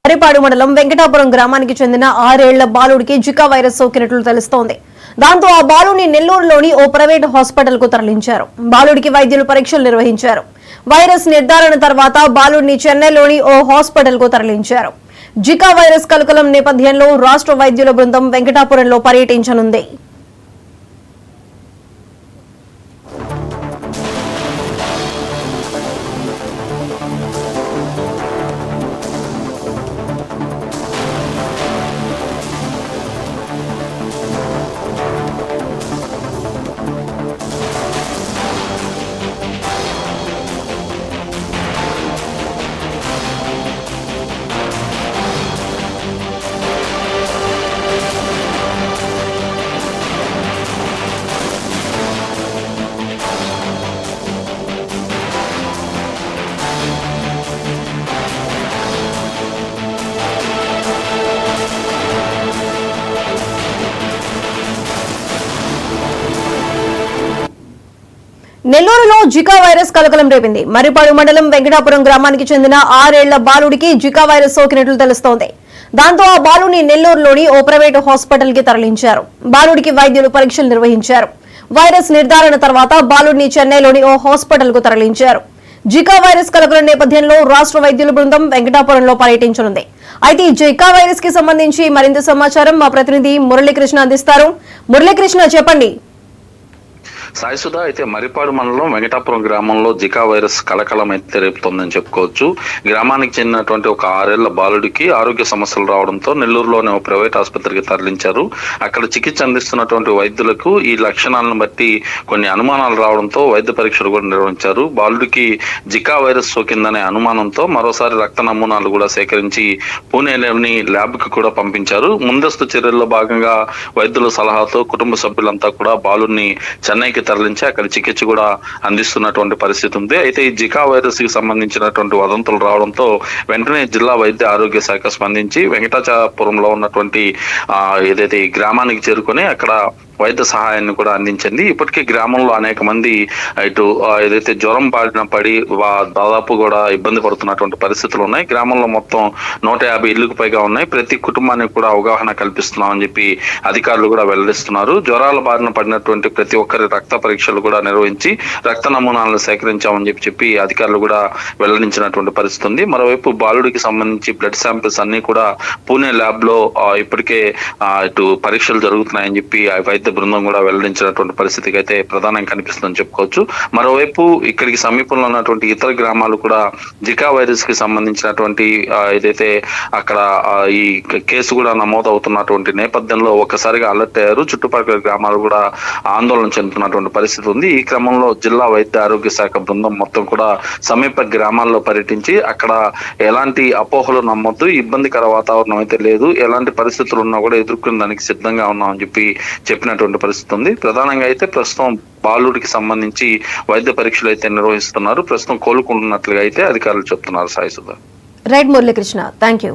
మర్రిపాడు మండలం వెంకటాపురం గ్రామానికి చెందిన 6 ఏళ్ల బాలుడికి జికా వైరస్ సోకినట్లు తెలుస్తోంది. దాంతో ఆ బాలుడిని నెల్లూరులోని ఓ ప్రైవేట్ హాస్పిటల్ కు తరలించారు. బాలుడికి వైద్యులు పరీక్షలు నిర్వహించారు. వైరస్ నిర్ధారణ తర్వాత బాలుడిని చెన్నైలోని ఓ హాస్పిటల్ కు తరలించారు. జికా వైరస్ కలకలం నేపథ్యంలో రాష్ట్ర వైద్యుల బృందం వెంకటాపురంలో పర్యటించనుంది. నెల్లూరులో జికా వైరస్ కలకలం రేపింది. మర్రిపాడు మండలం వెంకటాపురం గ్రామానికి చెందిన 6 ఏళ్ల బాలుడికి జికా వైరస్ సోకినట్లు తెలుస్తోంది. దాంతో ఆ బాలుని నెల్లూరులోని ఓ ప్రైవేట్ హాస్పిటల్ కి తరలించారు. బాలుడికి వైద్యులు పరీక్షలు నిర్వహించారు. వైరస్ నిర్ధారణ తర్వాత బాలుడిని చెన్నైలోని ఓ హాస్పిటల్ కు తరలించారు. జికా వైరస్ కలకలం నేపథ్యంలో రాష్ట్ర వైద్యుల బృందం వెంకటాపురంలో పర్యటించనుంది. అయితే ఈ జికా వైరస్ కి సంబంధించి మరింత సమాచారం మా ప్రతినిధి మురళీకృష్ణ అందిస్తారు. మురళీకృష్ణ, చెప్పండి. సాయిసుధ, అయితే మర్రిపాడు మండలం వెంకటాపురం గ్రామంలో జికా వైరస్ కలకలం అయితే రేపుతోందని చెప్పుకోవచ్చు. గ్రామానికి చెందినటువంటి ఒక 6 ఏళ్ల బాలుడికి ఆరోగ్య సమస్యలు రావడంతో నెల్లూరులోని ఒక ప్రైవేట్ ఆసుపత్రికి తరలించారు. అక్కడ చికిత్స అందిస్తున్నటువంటి వైద్యులకు ఈ లక్షణాలను బట్టి కొన్ని అనుమానాలు రావడంతో వైద్య పరీక్షలు కూడా నిర్వహించారు. బాలుడికి జికా వైరస్ సోకిందనే అనుమానంతో మరోసారి రక్త నమూనాలు కూడా సేకరించి పూణేలోని ల్యాబ్ కి కూడా పంపించారు. ముందస్తు చర్యల్లో భాగంగా వైద్యుల సలహాతో కుటుంబ సభ్యులంతా కూడా బాలుడిని చెన్నైకి తరలించి అక్కడ చికిత్స కూడా అందిస్తున్నటువంటి పరిస్థితి ఉంది. అయితే ఈ జికా వైరస్ కి సంబంధించినటువంటి వదంతులు రావడంతో వెంటనే జిల్లా వైద్య ఆరోగ్య శాఖ స్పందించి వెంకటాచలపురంలో ఉన్నటువంటి ఏదైతే ఈ గ్రామానికి చేరుకొని అక్కడ వైద్య సహాయాన్ని కూడా అందించింది. ఇప్పటికీ గ్రామంలో అనేక మంది ఇటు ఏదైతే జ్వరం బారిన పడి దాదాపు కూడా ఇబ్బంది పడుతున్నటువంటి పరిస్థితులు ఉన్నాయి. గ్రామంలో మొత్తం 150 ఇళ్లకు పైగా ఉన్నాయి. ప్రతి కుటుంబానికి కూడా అవగాహన కల్పిస్తున్నామని చెప్పి అధికారులు కూడా వెల్లడిస్తున్నారు. జ్వరాల బారిన పడినటువంటి ప్రతి ఒక్కరి రక్త పరీక్షలు కూడా నిర్వహించి రక్త నమూనాలను సేకరించామని చెప్పి అధికారులు కూడా వెల్లడించినటువంటి పరిస్థితి ఉంది. మరోవైపు బాలుడికి సంబంధించి బ్లడ్ శాంపిల్స్ అన్ని కూడా పూణే ల్యాబ్ లో ఇప్పటికే ఇటు పరీక్షలు జరుగుతున్నాయని చెప్పి వైద్య బృందం కూడా వెల్లడించినటువంటి పరిస్థితికి అయితే ప్రధానంగా కనిపిస్తుందని చెప్పుకోవచ్చు. మరోవైపు ఇక్కడికి సమీపంలో ఉన్నటువంటి ఇతర గ్రామాలు కూడా జికా వైరస్ కి సంబంధించినటువంటి ఏదైతే అక్కడ ఈ కేసు కూడా నమోదవుతున్నటువంటి నేపథ్యంలో ఒక్కసారిగా అలర్ట్ అయ్యారు. చుట్టుపక్కల గ్రామాలు కూడా ఆందోళన చెందుతున్నటువంటి పరిస్థితి ఉంది. ఈ క్రమంలో జిల్లా వైద్య ఆరోగ్య శాఖ బృందం మొత్తం కూడా సమీప గ్రామాల్లో పర్యటించి అక్కడ ఎలాంటి అపోహలు నమ్మొద్దు, ఇబ్బందికర వాతావరణం అయితే లేదు, ఎలాంటి పరిస్థితులు ఉన్నా కూడా ఎదుర్కొనే దానికి సిద్ధంగా ఉన్నామని చెప్పినటువంటి పరిస్థితి ఉంది. ప్రధానంగా అయితే ప్రస్తుతం బాలుడికి సంబంధించి వైద్య పరీక్షలు అయితే నిర్వహిస్తున్నారు. ప్రస్తుతం కోలుకుంటున్నట్లుగా అయితే అధికారులు చెప్తున్నారు. Saisudha. Right Muralikrishna, thank you.